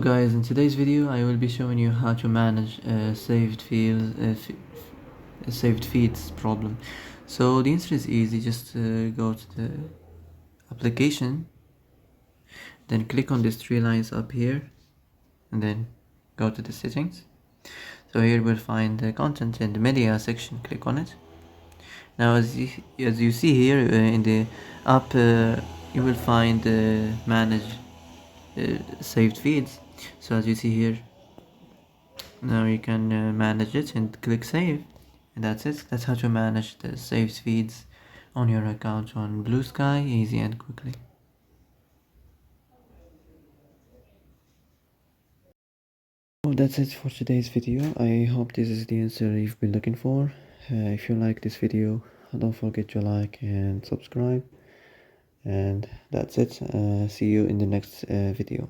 Guys, in today's video I will be showing you how to manage saved feeds problem. So the answer is easy. Just go to the application, then click on these three lines up here, and then go to the settings. So here we'll find the content in the media section. Click on it. Now as you see here in the app, you will find manage saved feeds. So as you see here, now you can manage it and click save, and that's it. That's how to manage the saved feeds on your account on Bluesky, easy and quickly. Well, that's it for today's video. I hope this is the answer you've been looking for. If you like this video, don't forget to like and subscribe, and that's it. See you in the next video.